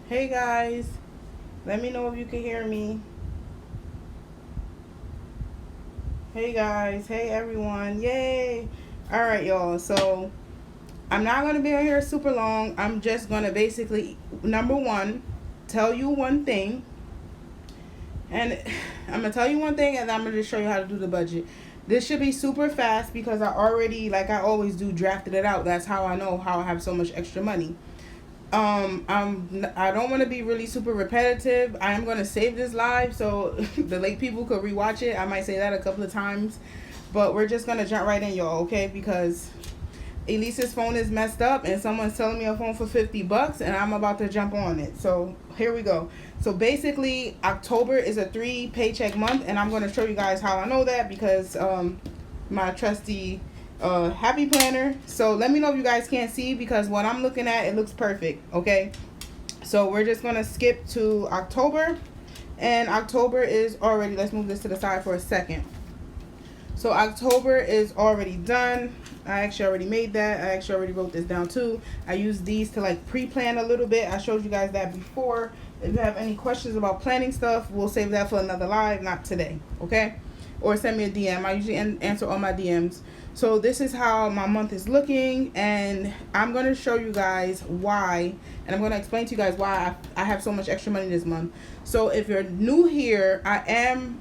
Hey guys, let me know if you can hear me. Hey guys, hey everyone, yay! Alright, y'all, so I'm not going to be on here super long. I'm just going to basically, number one, tell you one thing. And I'm going to tell you one thing and I'm going to just show you how to do the budget. This should be super fast because I already, like I always do, drafted it out. That's how I know how I have so much extra money. I don't want to be really super repetitive. I am going to save this live so the late people could rewatch it. I might say that a couple of times, but we're just going to jump right in, y'all, okay? Because Elise's phone is messed up and someone's selling me a phone for $50 and I'm about to jump on it. So here we go. So basically October is a 3 paycheck month and I'm going to show you guys how I know that because my trusty happy planner. So let me know if you guys can't see because what I'm looking at, it looks perfect. Okay, so we're just gonna skip to October, and October is already, let's move this to the side for a second. So October is already done. I actually already made that. I actually already wrote this down too. I use these to like pre-plan a little bit. I showed you guys that before. If you have any questions about planning stuff, we'll save that for another live, not today, okay? Or send me a DM. I usually answer all my DMs. So this is how my month is looking, and I'm going to show you guys why, and I'm going to explain to you guys why I have so much extra money this month. So if you're new here, I am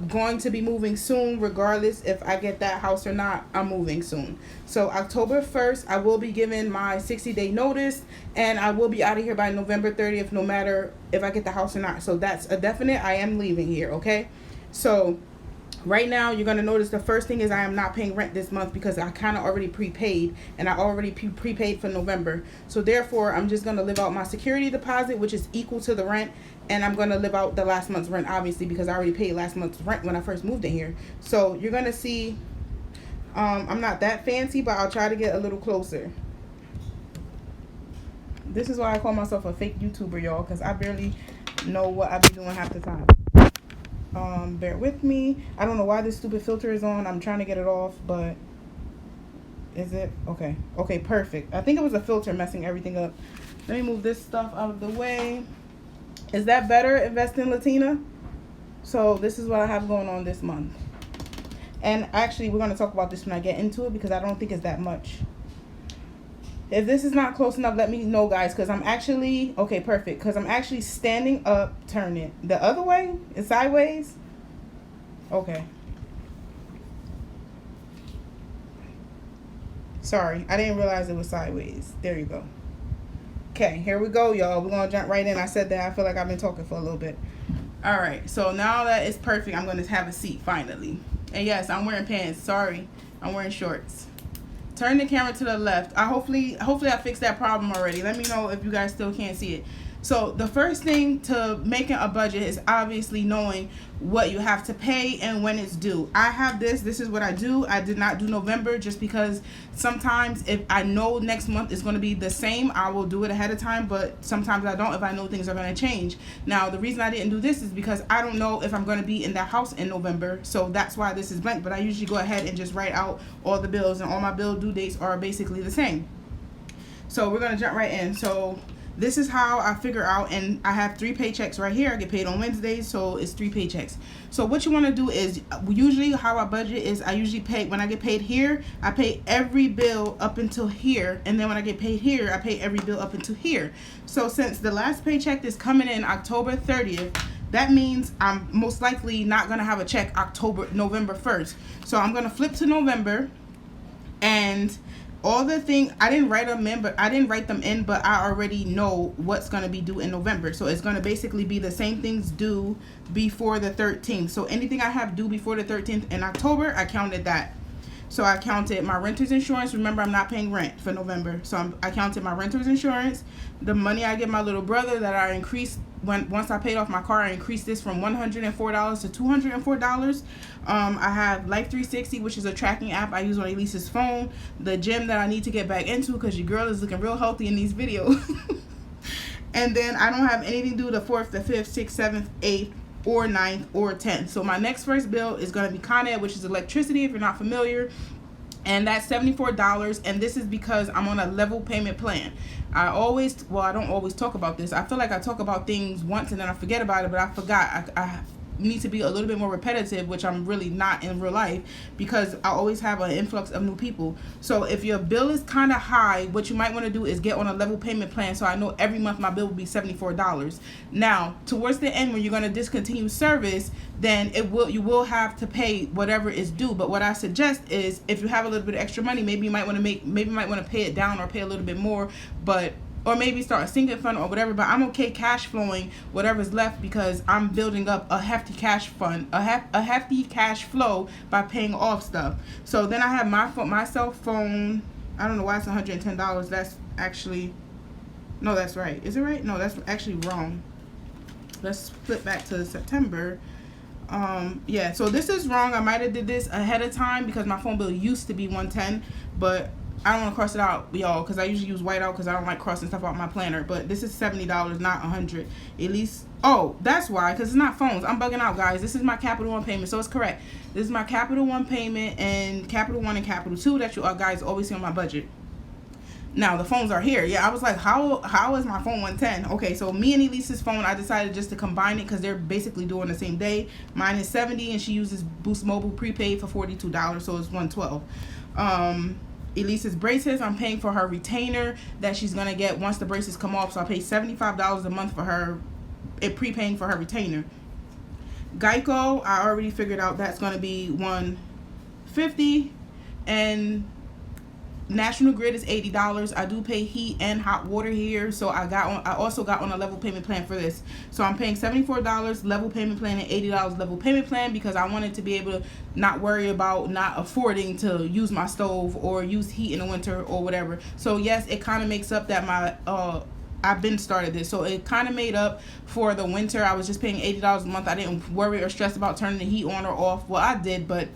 going to be moving soon. Regardless if I get that house or not, I'm moving soon. So October 1st, I will be giving my 60-day notice, and I will be out of here by November 30th, no matter if I get the house or not. So that's a definite. I am leaving here, okay? So right now, you're going to notice the first thing is I am not paying rent this month because I kind of already prepaid, and I already prepaid for November. So therefore, I'm just going to live out my security deposit, which is equal to the rent, and I'm going to live out the last month's rent, obviously, because I already paid last month's rent when I first moved in here. So you're going to see, I'm not that fancy, but I'll try to get a little closer. This is why I call myself a fake YouTuber, y'all, because I barely know what I be doing half the time. Bear with me. I don't know why this stupid filter is on. I'm trying to get it off, but is it? Okay. Okay, perfect. I think it was a filter messing everything up. Let me move this stuff out of the way. Is that better, Investing Latina? So this is what I have going on this month. And actually, we're going to talk about this when I get into it because I don't think it's that much. If this is not close enough, let me know, guys, because I'm actually, okay, perfect, because I'm actually standing up, turn it the other way, it's sideways. Okay. Sorry, I didn't realize it was sideways. There you go. Okay, here we go, y'all. We're going to jump right in. I said that. I feel like I've been talking for a little bit. All right, so now that it's perfect, I'm going to have a seat finally. And yes, I'm wearing pants. Sorry, I'm wearing shorts. Turn the camera to the left. Hopefully I fixed that problem already. Let me know if you guys still can't see it. So the first thing to making a budget is obviously knowing what you have to pay and when it's due. I have this is what I do. I did not do November just because sometimes if I know next month is going to be the same, I will do it ahead of time, but sometimes I don't if I know things are going to change. Now the reason I didn't do this is because I don't know if I'm going to be in that house in November, so that's why this is blank, but I usually go ahead and just write out all the bills, and all my bill due dates are basically the same. So we're going to jump right in. So this is how I figure out, and I have 3 paychecks right here. I get paid on Wednesdays, so it's 3 paychecks. So what you want to do is, usually how I budget is I usually pay, when I get paid here, I pay every bill up until here, and then when I get paid here, I pay every bill up until here. So since the last paycheck is coming in October 30th, that means I'm most likely not going to have a check November 1st. So I'm going to flip to November, and all the thing I didn't write them in, but I already know what's going to be due in November. So it's going to basically be the same things due before the 13th. So anything I have due before the 13th in October, I counted that. So I counted my renter's insurance. Remember, I'm not paying rent for November. So I counted my renter's insurance, the money I give my little brother that I increased once I paid off my car. I increased this from $104 to $204. I have Life 360, which is a tracking app I use on Elise's phone. The gym that I need to get back into because your girl is looking real healthy in these videos. And then I don't have anything due the 4th, the 5th, 6th, 7th, 8th, or 9th, or 10th. So my next first bill is going to be Con Ed, which is electricity, if you're not familiar. and that's $74. And this is because I'm on a level payment plan. I don't always talk about this. I feel like I talk about things once and then I forget about it, but I forgot. I need to be a little bit more repetitive, which I'm really not in real life, because I always have an influx of new people. So if your bill is kind of high, what you might want to do is get on a level payment plan, so I know every month my bill will be $74. Now, towards the end, when you're going to discontinue service, then you will have to pay whatever is due. But what I suggest is, if you have a little bit of extra money, maybe you might want to pay it down or pay a little bit more, or maybe start a sinking fund or whatever. But I'm okay cash flowing whatever's left, because I'm building up a hefty cash fund, a hefty cash flow by paying off stuff. So then I have my cell phone. I don't know why it's $110. That's actually, no, that's right. Is it right? No, that's actually wrong. Let's flip back to September. Yeah, so this is wrong. I might have did this ahead of time, because my phone bill used to be $110, but I don't want to cross it out, y'all, because I usually use whiteout because I don't like crossing stuff out my planner. But this is $70, not $100. At least, oh, that's why, because it's not phones. I'm bugging out, guys. This is my Capital One payment, so it's correct. This is my Capital One payment, and Capital One and Capital Two that you guys always see on my budget. Now, the phones are here. Yeah, I was like, how is my phone 110? Okay, so me and Elise's phone, I decided just to combine it because they're basically doing the same day. Mine is $70, and she uses Boost Mobile prepaid for $42, so it's $112. Elise's braces, I'm paying for her retainer that she's going to get once the braces come off, so I pay $75 a month for her, prepaying for her retainer. Geico, I already figured out that's going to be $150, and National Grid is $80. I do pay heat and hot water here, so I also got on a level payment plan for this. So I'm paying $74 level payment plan and $80 level payment plan, because I wanted to be able to not worry about not affording to use my stove or use heat in the winter or whatever. So yes, it kind of makes up that I've been started this, so it kind of made up for the winter. I was just paying $80 a month. I didn't worry or stress about turning the heat on or off. Well, I did, but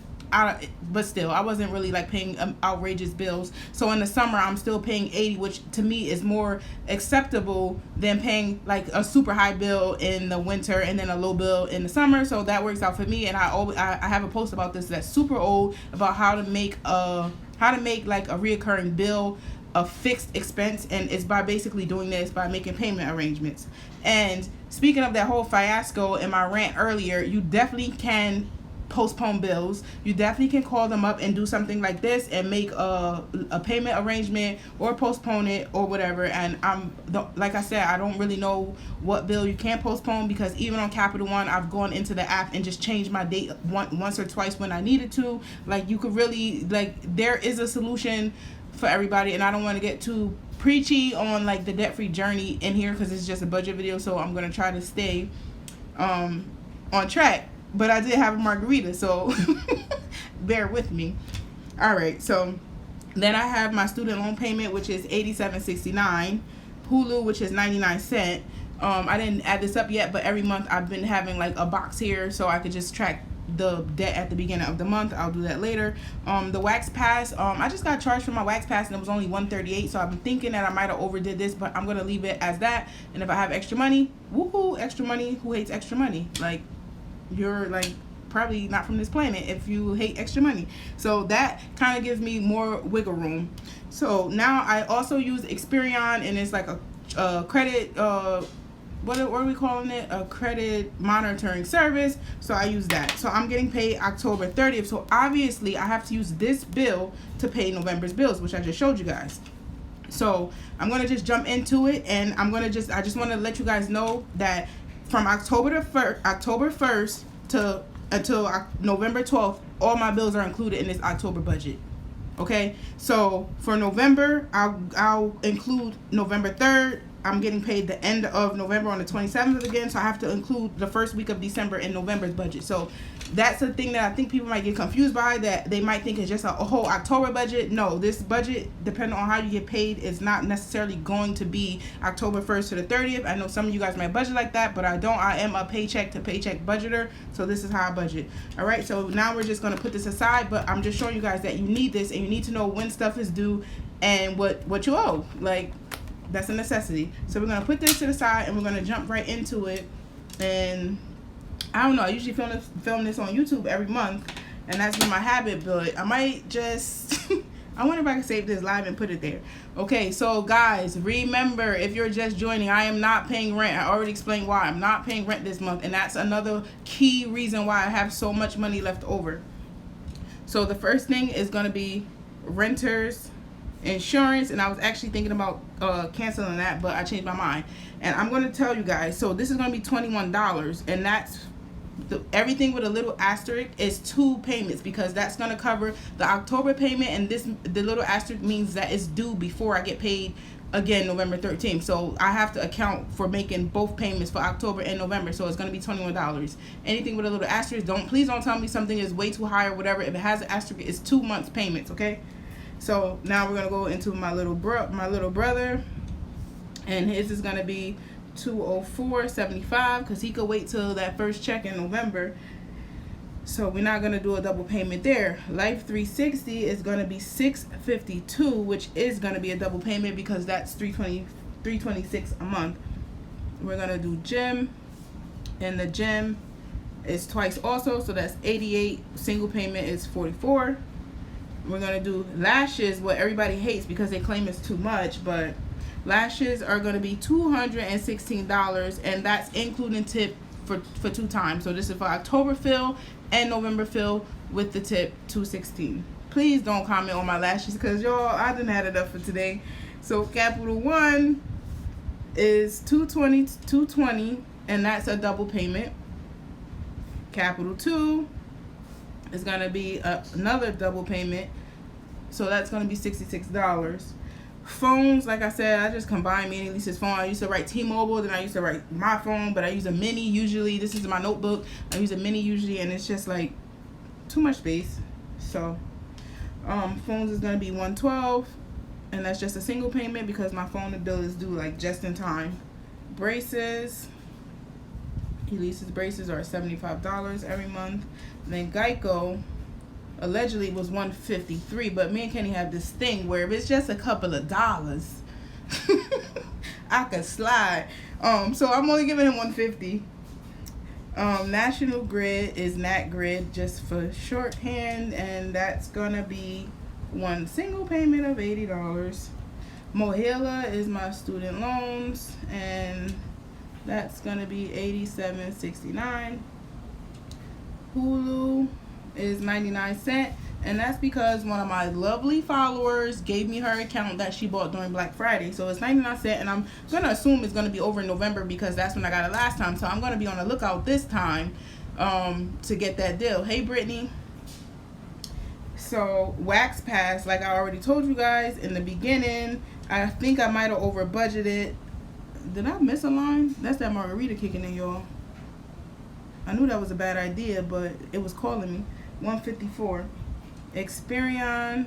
still, I wasn't really like paying outrageous bills. So in the summer, I'm still paying $80, which to me is more acceptable than paying like a super high bill in the winter and then a low bill in the summer. So that works out for me. And I have a post about this that's super old, about how to make like a reoccurring bill a fixed expense, and it's by basically doing this by making payment arrangements. And speaking of that whole fiasco in my rant earlier, you definitely can postpone bills. You definitely can call them up and do something like this and make a payment arrangement or postpone it or whatever. And like I said, I don't really know what bill you can postpone, because even on Capital One, I've gone into the app and just changed my date once or twice when I needed to. Like, you could really, like, there is a solution for everybody, and I don't want to get too preachy on like the debt-free journey in here, because it's just a budget video, so I'm going to try to stay on track. But I did have a margarita, so bear with me. All right, so then I have my student loan payment, which is $87.69. Hulu, which is 99 cents. I didn't add this up yet, but every month I've been having like a box here so I could just track the debt at the beginning of the month. I'll do that later. The Wax Pass, I just got charged for my Wax Pass and it was only $138, so I'm thinking that I might have overdid this, but I'm gonna leave it as that. And if I have extra money, woohoo, extra money. Who hates extra money? Like, you're like probably not from this planet if you hate extra money. So that kind of gives me more wiggle room. So now I also use Experian, and it's like a credit what are we calling it? A credit monitoring service. So I use that. So I'm getting paid October 30th. So obviously I have to use this bill to pay November's bills, which I just showed you guys. So I'm going to just jump into it, and I just want to let you guys know that from October 1st until November 12th, all my bills are included in this October budget. Okay, so for November, I'll include November 3rd. I'm getting paid the end of November on the 27th again, so I have to include the first week of December in November's budget. So that's the thing that I think people might get confused by, that they might think it's just a whole October budget. No, this budget, depending on how you get paid, is not necessarily going to be October 1st to the 30th. I know some of you guys might budget like that, but I don't. I am a paycheck to paycheck budgeter, so this is how I budget. All right, so now we're just going to put this aside, but I'm just showing you guys that you need this, and you need to know when stuff is due and what you owe. Like, that's a necessity. So we're going to put this to the side, and we're going to jump right into it. And I don't know, I usually film this on YouTube every month, and that's been my habit. But I might just I wonder if I can save this live and put it there. Okay, so guys, remember, if you're just joining, I am not paying rent. I already explained why I'm not paying rent this month, and that's another key reason why I have so much money left over. So the first thing is going to be renters insurance, and I was actually thinking about canceling that, but I changed my mind, and I'm going to tell you guys. So this is going to be $21, and that's everything with a little asterisk is 2 payments, because that's going to cover the October payment, and the little asterisk means that it's due before I get paid again November 13th. So I have to account for making both payments for October and November, so it's going to be $21. Anything with a little asterisk, please don't tell me something is way too high or whatever. If it has an asterisk, it's 2 months payments, okay? So now we're going to go into my little brother, and his is going to be $204.75, because he could wait till that first check in November. So we're not going to do a double payment there. Life 360 is going to be $652, which is going to be a double payment because that's $326 a month. We're going to do gym, and the gym is twice also, so that's $88. Single payment is $44. We're going to do lashes, what everybody hates because they claim it's too much, but lashes are going to be $216, and that's including tip for 2 times. So this is for October fill and November fill with the tip, $216. Please don't comment on my lashes, because y'all, I done had enough for today. So capital 1 is $220, and that's a double payment. Capital 2 is going to be another double payment, so that's going to be $66. Phones, like I said, I just combined me and Elisa's phone. I used to write T-Mobile, then I used to write my phone, but I use a mini usually. This is my notebook. I use a mini usually, and it's just like too much space. So phones is going to be $112, and that's just a single payment because my phone bill is due like just in time. Braces, Elisa's braces are $75 every month. Then Geico allegedly was $153, but me and Kenny have this thing where if it's just a couple of dollars, I could slide. So I'm only giving him $150. National Grid is Nat Grid, just for shorthand, and that's gonna be one single payment of $80. Mohila is my student loans, and that's gonna be $87.69. Hulu is 99¢, and that's because one of my lovely followers gave me her account that she bought during Black Friday. So it's 99¢, and I'm gonna assume it's gonna be over in November because that's when I got it last time. So I'm gonna be on the lookout this time to get that deal. Hey Brittany. So Wax Pass, like I already told you guys in the beginning, I think I might have over budgeted. Did I miss a line? That's that margarita kicking in, y'all. I knew that was a bad idea, but it was calling me. $154. Experian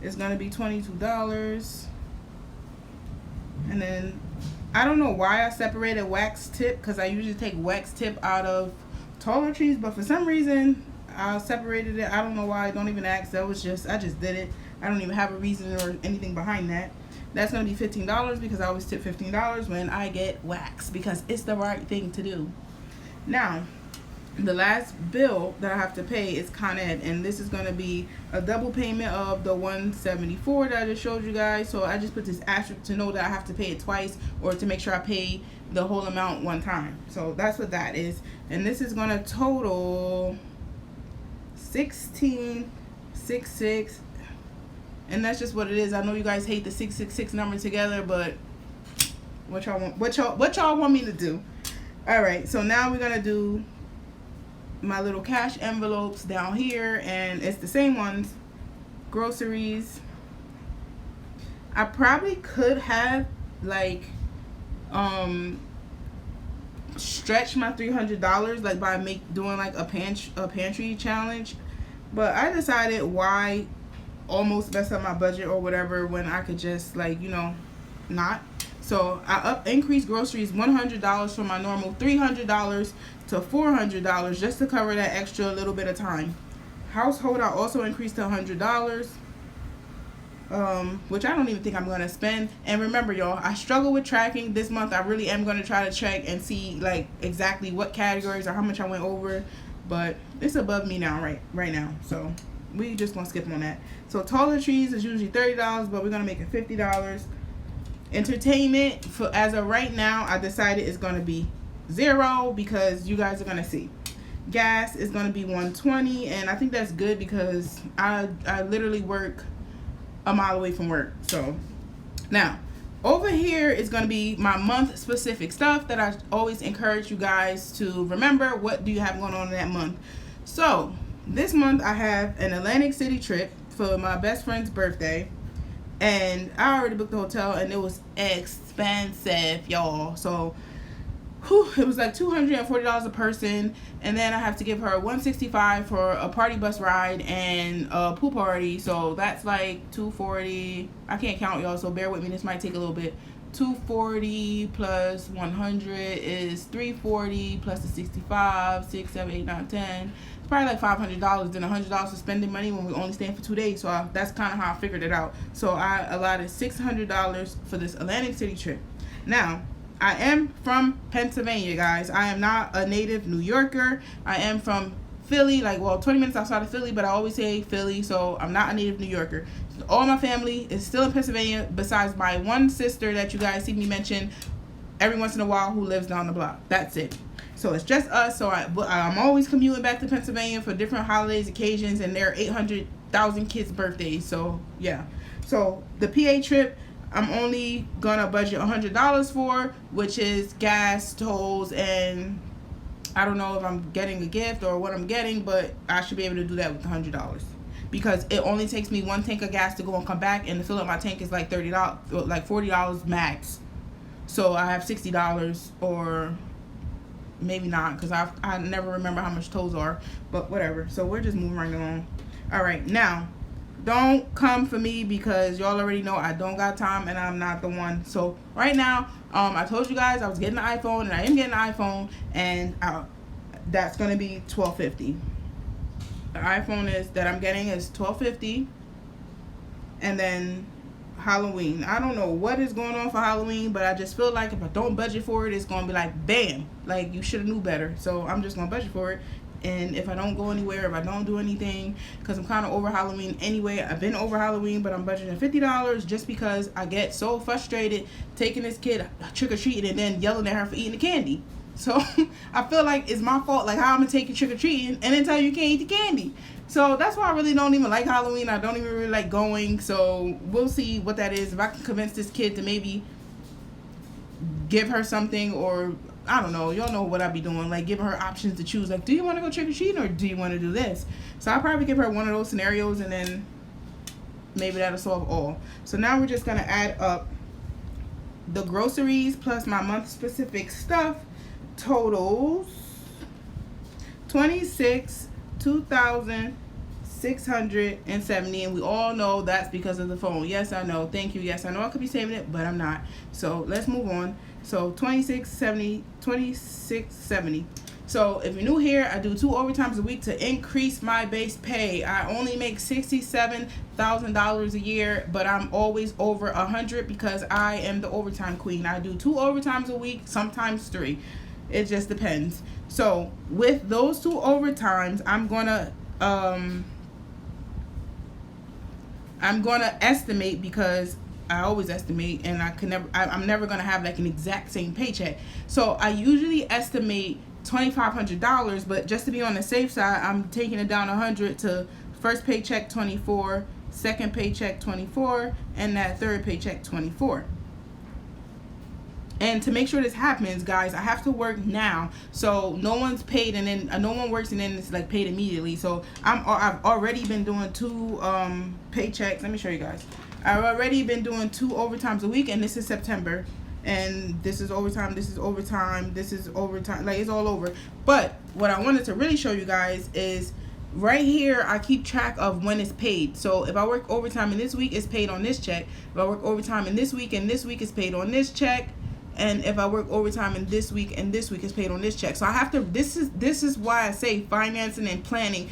is going to be $22. And then I don't know why I separated wax tip, because I usually take wax tip out of toiletries, but for some reason I separated it. I don't know why. Don't even ask. I just did it. I don't even have a reason or anything behind that. That's going to be $15 because I always tip $15 when I get wax, because it's the right thing to do. Now, the last bill that I have to pay is Con Ed, and this is going to be a double payment of the $174 that I just showed you guys. So I just put this asterisk to know that I have to pay it twice, or to make sure I pay the whole amount one time. So that's what that is. And this is going to total $16.66. And that's just what it is. I know you guys hate the 666 number together, but what y'all want? What y'all want me to do? All right. So now we're gonna do my little cash envelopes down here, and it's the same ones. Groceries. I probably could have like stretch my $300 like by doing like a pantry challenge, but I decided why almost mess up my budget or whatever when I could just not. So I increased groceries $100 from my normal $300 to $400 just to cover that extra little bit of time. Household, I also increased to $100, which I don't even think I'm gonna spend. And remember, y'all, I struggle with tracking this month. I really am gonna try to check and see like exactly what categories or how much I went over. but it's above me now, right now. So we just gonna skip on that. So toiletries is usually $30, but we're gonna make it $50. Entertainment, for as of right now, I decided it's gonna be 0 because you guys are gonna see. Gas is gonna be $1.20, and I think that's good because I literally work a mile away from work. So now over here is going to be my month specific stuff that I always encourage you guys to remember. What do you have going on in that month? So this month I have an Atlantic City trip for my best friend's birthday, and I already booked the hotel and it was expensive, y'all. So it was like $240 a person, and then I have to give her $165 for a party bus ride and a pool party. So that's like $240. I can't count, y'all, so bear with me. This might take a little bit. $240 plus 100 is $340 plus the 65, 6, 7, 8, 9, 10. It's probably like $500. Then $100 for spending money when we only staying for 2 days. So that's kind of how I figured it out. So I allotted $600 for this Atlantic City trip. Now, I am from Pennsylvania, guys. I am not a native New Yorker. I am from Philly, 20 minutes outside of Philly, but I always say Philly, so I'm not a native New Yorker. All my family is still in Pennsylvania, besides my one sister that you guys see me mention every once in a while who lives down the block. That's it. So it's just us. So I'm always commuting back to Pennsylvania for different holidays, occasions, and there are 800,000 kids' birthdays. So, yeah. So the PA trip, I'm only gonna budget $100 for, which is gas, tolls, and I don't know if I'm getting a gift or what I'm getting, but I should be able to do that with $100 because it only takes me 1 tank of gas to go and come back, and to fill up my tank is like $30, like $40 max. So I have $60, or maybe not, because I never remember how much tolls are, but whatever. So we're just moving right along. All right, now, don't come for me because y'all already know I don't got time and I'm not the one. So right now, I told you guys I was getting an iPhone, and I am getting an iPhone, and that's gonna be $12.50. The iPhone that I'm getting is $12.50, and then Halloween. I don't know what is going on for Halloween, but I just feel like if I don't budget for it, it's gonna be like bam, like you should have knew better. So I'm just gonna budget for it. And if I don't go anywhere, if I don't do anything, because I'm kind of over Halloween anyway. I've been over Halloween, but I'm budgeting $50 just because I get so frustrated taking this kid trick-or-treating and then yelling at her for eating the candy. So I feel like it's my fault, like how I'm going to take you trick-or-treating and then tell you can't eat the candy. So that's why I really don't even like Halloween. I don't even really like going. So we'll see what that is. If I can convince this kid to maybe give her something, or I don't know, y'all know what I be doing, like giving her options to choose, like, do you want to go trick-or-treating or do you want to do this? So I'll probably give her one of those scenarios, and then maybe that'll solve all. So now we're just going to add up the groceries plus my month specific stuff. Totals $26,670, and we all know that's because of the phone. Yes, I know. Thank you. Yes, I know I could be saving it, but I'm not. So let's move on. So $26.70. So if you're new here, I do 2 overtimes a week to increase my base pay. I only make $67,000 a year, but I'm always over 100 because I am the overtime queen. I do 2 overtimes a week, sometimes 3. It just depends. So with those 2 overtimes, I'm gonna estimate, because I always estimate, and I'm never gonna have like an exact same paycheck. So I usually estimate $2,500, but just to be on the safe side, I'm taking it down 100 to first paycheck 24, second paycheck 24, and that third paycheck 24. And to make sure this happens, guys, I have to work now. So no one's paid, and then no one works, and then it's like paid immediately. So I've already been doing 2 paychecks. Let me show you guys. I've already been doing 2 overtimes a week, and this is September. And this is overtime, this is overtime, this is overtime. Like, it's all over. But what I wanted to really show you guys is right here, I keep track of when it's paid. So if I work overtime in this week, it's paid on this check. If I work overtime in this week, and this week, it's paid on this check. And if I work overtime in this week, and this week, is paid on this check. So I have to, this is why I say financing and planning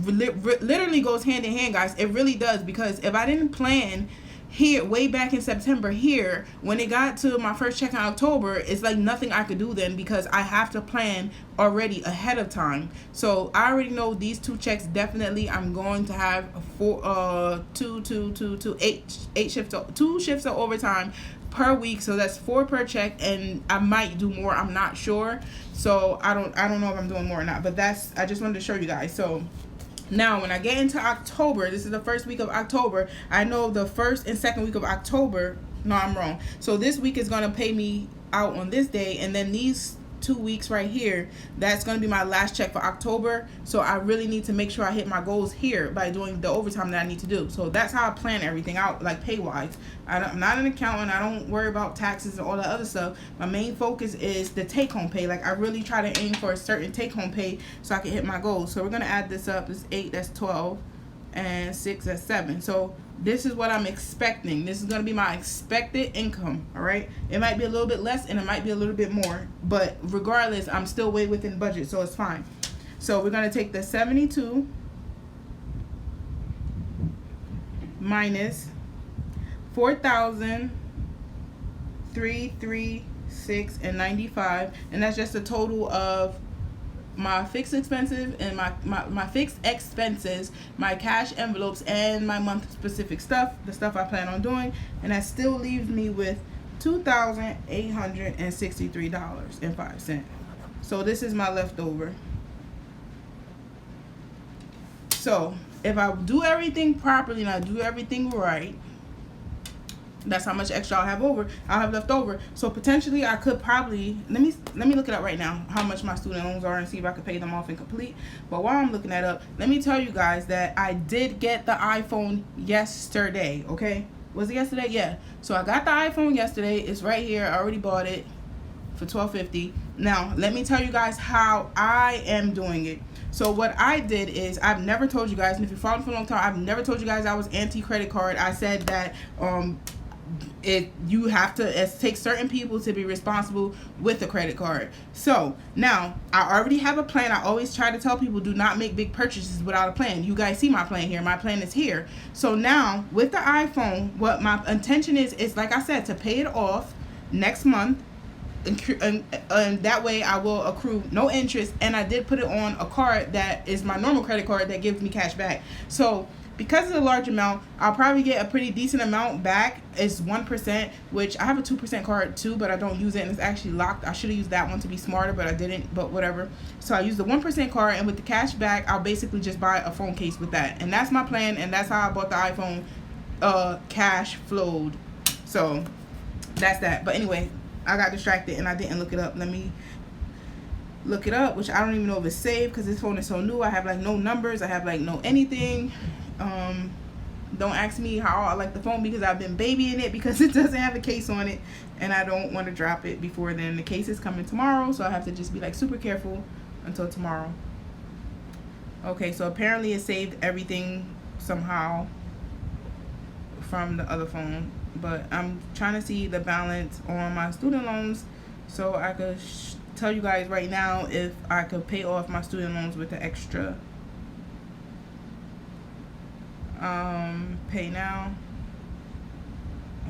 literally goes hand in hand, guys. It really does, because if I didn't plan here, way back in September, here, when it got to my first check in October, it's like nothing I could do then, because I have to plan already ahead of time. So I already know these 2 checks definitely I'm going to have eight shifts, 2 shifts of overtime per week. So that's 4 per check, and I might do more, I'm not sure. So I don't know if I'm doing more or not, but I just wanted to show you guys. So now, when I get into October, this is the first week of October. I know the first and second week of October, no, I'm wrong. So this week is going to pay me out on this day, and then these 2 weeks right here, that's going to be my last check for October. So I really need to make sure I hit my goals here by doing the overtime that I need to do. So that's how I plan everything out, like pay wise. I'm not an accountant. I don't worry about taxes and all that other stuff. My main focus is the take home pay. Like, I really try to aim for a certain take home pay so I can hit my goals. So we're going to add this up. It's 8, that's 12, and 6, that's 7. So this is what I'm expecting. This is going to be my expected income, all right? It might be a little bit less and it might be a little bit more, but regardless, I'm still way within budget, so it's fine. So we're going to take the 72 minus 4,336 and 95, and that's just a total of my fixed expenses and my fixed expenses, my cash envelopes, and my month specific stuff, the stuff I plan on doing, and that still leaves me with $2,863.05. So this is my leftover. So if I do everything properly and I do everything right, that's how much extra I'll have left over. So potentially I could probably, let me look it up right now, how much my student loans are, and see if I could pay them off in complete. But while I'm looking that up, let me tell you guys that I did get the iPhone yesterday, okay? Was it yesterday? Yeah. So I got the iPhone yesterday. It's right here. I already bought it for $12.50. Now, let me tell you guys how I am doing it. So what I did is, I've never told you guys, and if you followed me for a long time, I've never told you guys I was anti-credit card. I said that you have to take certain people to be responsible with a credit card. So now I already have a plan. I always try to tell people, do not make big purchases without a plan. You guys see my plan here. My plan is here. So now with the iPhone, what my intention is like I said, to pay it off next month, and that way I will accrue no interest. And I did put it on a card that is my normal credit card that gives me cash back. So because it's a large amount, I'll probably get a pretty decent amount back. It's 1%, which I have a 2% card too, but I don't use it, and it's actually locked. I should have used that one to be smarter, but I didn't, but whatever. So I used the 1% card, and with the cash back, I'll basically just buy a phone case with that. And that's my plan, and that's how I bought the iPhone, cash flowed. So that's that. But anyway, I got distracted and I didn't look it up. Let me look it up, which I don't even know if it's saved because this phone is so new. I have like no numbers. I have like no anything. Don't ask me how I like the phone because I've been babying it because it doesn't have a case on it, and I don't want to drop it before then. The case is coming tomorrow, so I have to just be like super careful until tomorrow. Okay, so apparently it saved everything somehow from the other phone, but I'm trying to see the balance on my student loans so I could tell you guys right now if I could pay off my student loans with the extra. Pay now.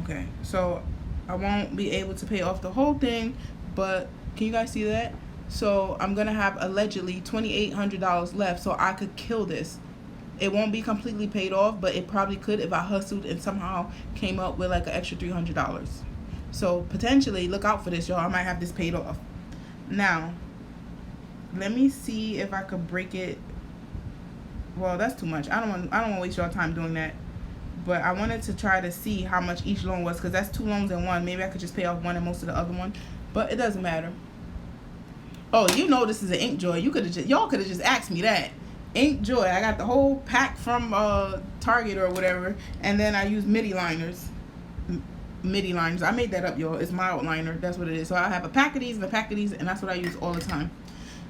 Okay, so I won't be able to pay off the whole thing, but can you guys see that? So I'm gonna have allegedly $2,800 left, so I could kill this. It won't be completely paid off, but it probably could if I hustled and somehow came up with like an extra $300. So potentially look out for this, y'all. I might have this paid off. Now let me see if I could break it. Well, that's too much. I don't want to waste your time doing that. But I wanted to try to see how much each loan was, because that's 2 loans in one. Maybe I could just pay off one and most of the other one, but it doesn't matter. Oh, you know this is an Inkjoy. Y'all could have just asked me that. Inkjoy. I got the whole pack from Target or whatever, and then I use midi liners. Midi liners. I made that up, y'all. It's mild liner. That's what it is. So I have a pack of these and a pack of these, and that's what I use all the time.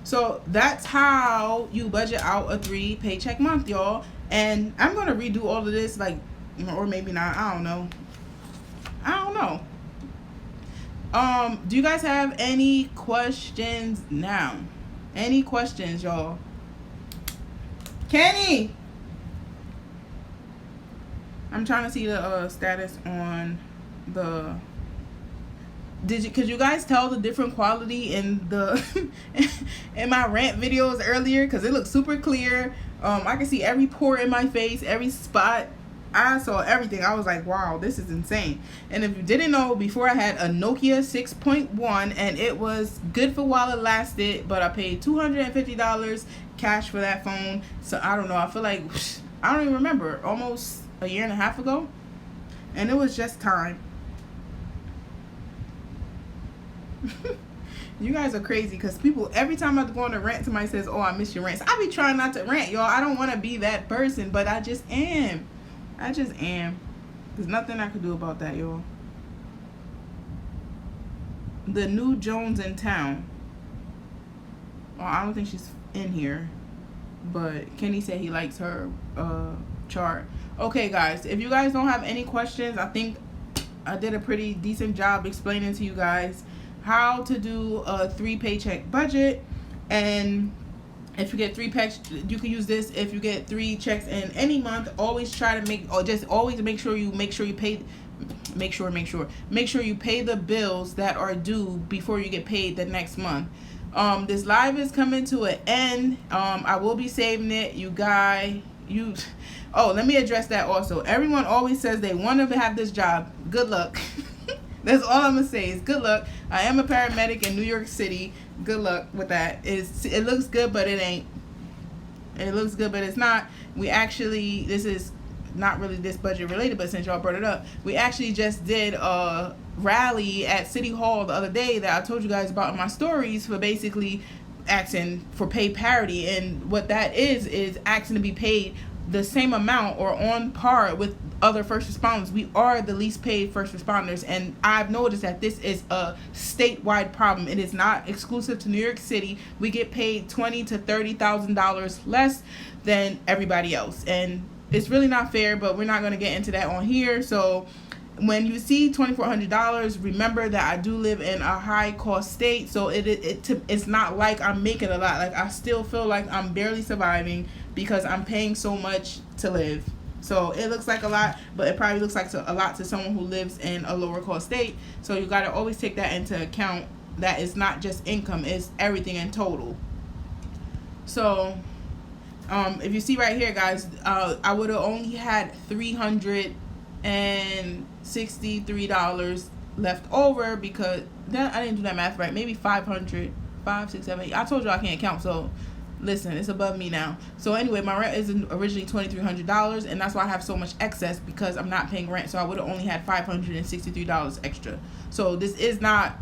So that's how you budget out a 3 paycheck month, y'all. And I'm going to redo all of this, like, or maybe not. I don't know. Do you guys have any questions now? Any questions, y'all? Kenny! I'm trying to see the status on the. Could you guys tell the different quality in the in my rant videos earlier? Because it looks super clear. I can see every pore in my face, every spot. I saw everything. I was like, wow, this is insane. And if you didn't know, before I had a Nokia 6.1 and it was good for while it lasted, but I paid $250 cash for that phone. So I don't know. I feel like, I don't even remember, almost a year and a half ago. And it was just time. You guys are crazy because people, every time I go on a rant, somebody says, oh, I miss your rants. I be trying not to rant, y'all. I don't want to be that person, but I just am. There's nothing I could do about that, y'all. The new Jones in town. Well, I don't think she's in here, but Kenny said he likes her chart. Okay, guys, if you guys don't have any questions, I think I did a pretty decent job explaining to you guys how to do a 3 paycheck budget. And if you get 3 checks, you can use this. If you get 3 checks in any month, always try to make sure you pay. Make sure you pay the bills that are due before you get paid the next month. This live is coming to an end. I will be saving it. Let me address that also. Everyone always says they want to have this job. Good luck. That's all I'm gonna say is good luck. I am a paramedic in New York City. Good luck with that. It looks good, but it ain't. It looks good, but it's not. This is not really this budget related, but since y'all brought it up, we actually just did a rally at City Hall the other day that I told you guys about in my stories for basically asking for pay parity. And what that is asking to be paid the same amount or on par with other first responders. We are the least paid first responders, and I've noticed that this is a statewide problem. It is not exclusive to New York City. We get paid $20,000 to $30,000 less than everybody else, and it's really not fair, but we're not going to get into that on here. So when you see $2,400, remember that I do live in a high cost state, so it's not like I'm making a lot. Like, I still feel like I'm barely surviving because I'm paying so much to live. So it looks like a lot, but it probably looks like a lot to someone who lives in a lower cost state. So you got to always take that into account. That it's not just income, it's everything in total. So if you see right here, guys, I would have only had $363 left over because I didn't do that math right. Maybe 500, 5, 6, 7, 8. I told you I can't count, so listen, it's above me now. So anyway, my rent is originally $2,300, and that's why I have so much excess, because I'm not paying rent. So I would have only had $563 extra. So this is not,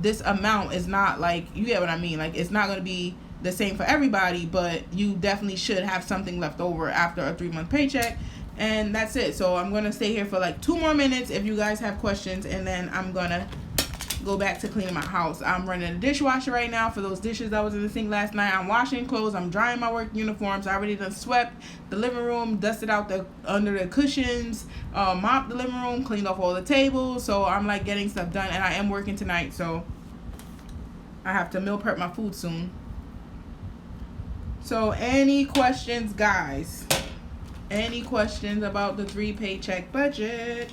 this amount is not like, you get what I mean? Like, it's not going to be the same for everybody, but you definitely should have something left over after a 3-month paycheck. And that's it. So I'm going to stay here for like 2 more minutes if you guys have questions, and then I'm going to go back to cleaning my house. I'm running a dishwasher right now for those dishes that was in the sink last night. I'm washing clothes. I'm drying my work uniforms. I already done swept the living room, dusted out under the cushions, mopped the living room, cleaned off all the tables. So I'm like getting stuff done, and I am working tonight, so I have to meal prep my food soon. So any questions, guys? Any questions about the 3 paycheck budget?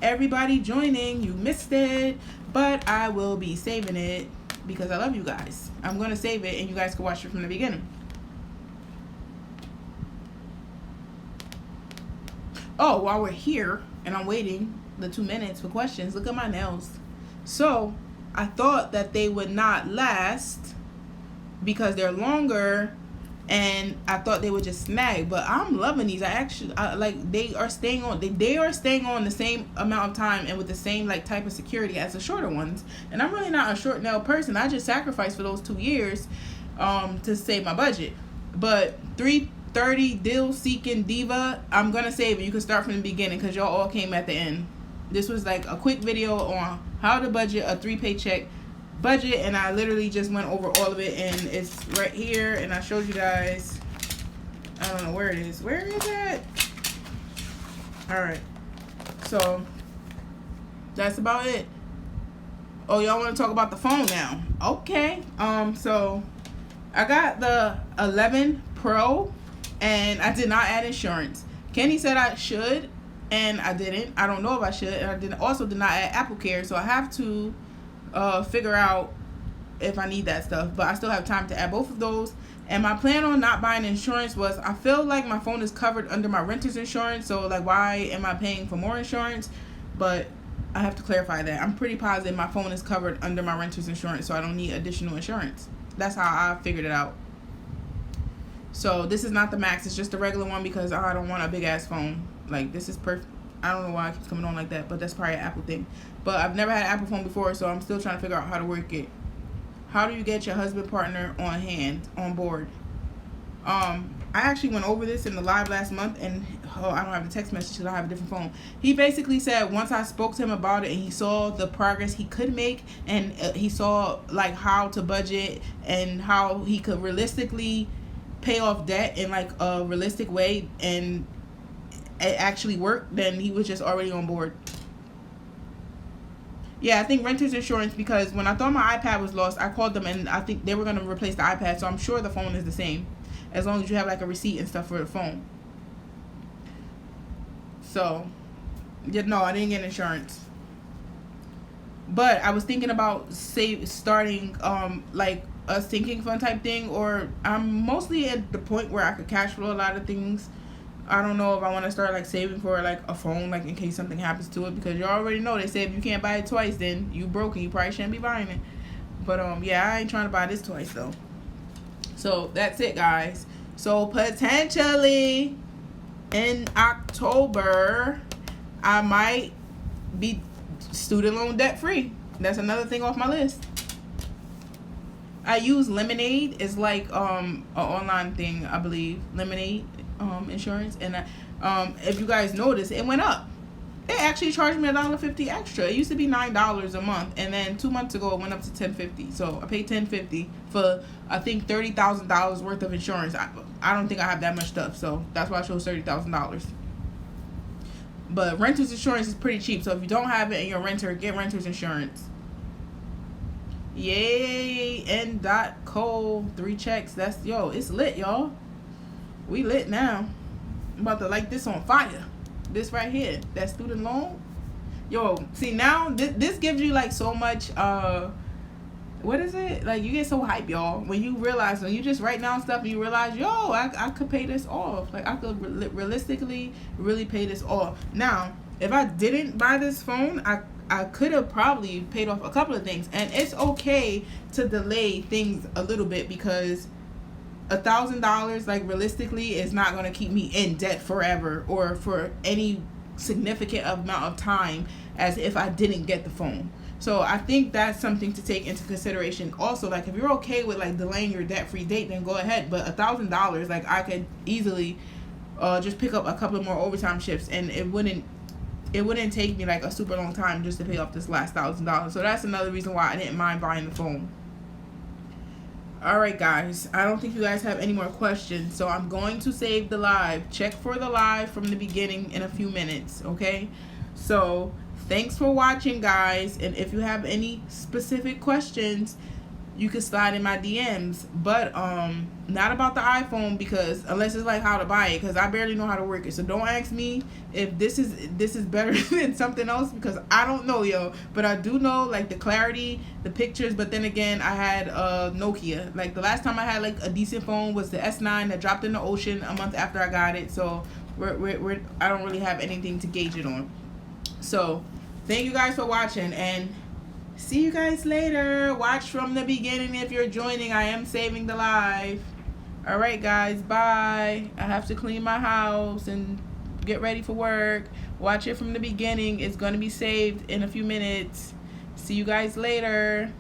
Everybody joining, you missed it, but I will be saving it because I love you guys. I'm going to save it, and you guys can watch it from the beginning. Oh, while we're here and I'm waiting the 2 minutes for questions, look at my nails. So I thought that they would not last because they're longer, and I thought they would just snag, but I'm loving these. They are staying on the same amount of time and with the same like type of security as the shorter ones. And I'm really not a short nail person. I just sacrificed for those 2 years to save my budget. But 330 Deal Seeking Diva, I'm gonna save it. You can start from the beginning because y'all all came at the end. This was like a quick video on how to budget a 3 paycheck budget, and I literally just went over all of it, and it's right here, and I showed you guys. I don't know where it is. Where is it? Alright, so that's about it. Oh, y'all want to talk about the phone now? Okay. So I got the 11 Pro, and I did not add insurance. Kenny said I should, and I didn't. I don't know if I should, and I did not add Apple Care, so I have to figure out if I need that stuff. But I still have time to add both of those. And my plan on not buying insurance was, I feel like my phone is covered under my renter's insurance, so like, why am I paying for more insurance? But I have to clarify that. I'm pretty positive my phone is covered under my renter's insurance, so I don't need additional insurance. That's how I figured it out. So this is not the Max, it's just the regular one, because I don't want a big ass phone. Like, this is perfect. I don't know why it keeps coming on like that, but that's probably an Apple thing. But I've never had an Apple phone before, so I'm still trying to figure out how to work it. How do you get your husband partner on board? I actually went over this in the live last month, and I don't have the text message because I have a different phone. He basically said once I spoke to him about it and he saw the progress he could make, and he saw like how to budget and how he could realistically pay off debt in like a realistic way and it actually worked, then he was just already on board. Yeah, I think renter's insurance, because when I thought my iPad was lost, I called them and I think they were going to replace the iPad, so I'm sure the phone is the same, as long as you have like a receipt and stuff for the phone. So, yeah, no, I didn't get insurance. But I was thinking about starting like a sinking fund type thing, or I'm mostly at the point where I could cash flow a lot of things. I don't know if I want to start like saving for like a phone, like in case something happens to it, because you already know they say if you can't buy it twice, then you broke and you probably shouldn't be buying it. But yeah, I ain't trying to buy this twice though. So that's it, guys. So potentially in October I might be student loan debt free. That's another thing off my list. I use Lemonade. It's like an online thing, I believe. Lemonade insurance, and if you guys notice, it went up. They actually charged me $1.50 extra. It used to be $9 a month, and then 2 months ago it went up to $10.50. So I paid $10.50 for I think $30,000 worth of insurance. I don't think I have that much stuff, so that's why I chose $30,000. But renter's insurance is pretty cheap, so if you don't have it and you're a renter, get renter's insurance. Yay! N.co 3 checks. That's it's lit, y'all. We lit now. I'm about to light this on fire. This right here, that student loan. See now this gives you like so much what is it? Like, you get so hype, y'all, when you realize, when you just write down stuff and you realize, I could pay this off. Like, I could realistically really pay this off. Now, if I didn't buy this phone, I could have probably paid off a couple of things. And it's okay to delay things a little bit, because $1,000, like, realistically is not going to keep me in debt forever or for any significant amount of time as if I didn't get the phone. So I think that's something to take into consideration. Also, like, if you're okay with like delaying your debt-free date, then go ahead. But $1,000, like, I could easily just pick up a couple more overtime shifts, and it wouldn't take me like a super long time just to pay off this last $1,000. So that's another reason why I didn't mind buying the phone. Alright, guys, I don't think you guys have any more questions, so I'm going to save the live. Check for the live from the beginning in a few minutes, okay? So thanks for watching, guys, and if you have any specific questions, you can slide in my DMs, but not about the iPhone, because unless it's like how to buy it, because I barely know how to work it. So don't ask me if this is better than something else, because I don't know, but I do know like the clarity, the pictures. But then again, I had Nokia. Like, the last time I had like a decent phone was the S9 that dropped in the ocean a month after I got it. So I don't really have anything to gauge it on. So thank you guys for watching, and see you guys later. Watch from the beginning if you're joining. I am saving the live. Alright, guys, bye. I have to clean my house and get ready for work. Watch it from the beginning. It's going to be saved in a few minutes. See you guys later.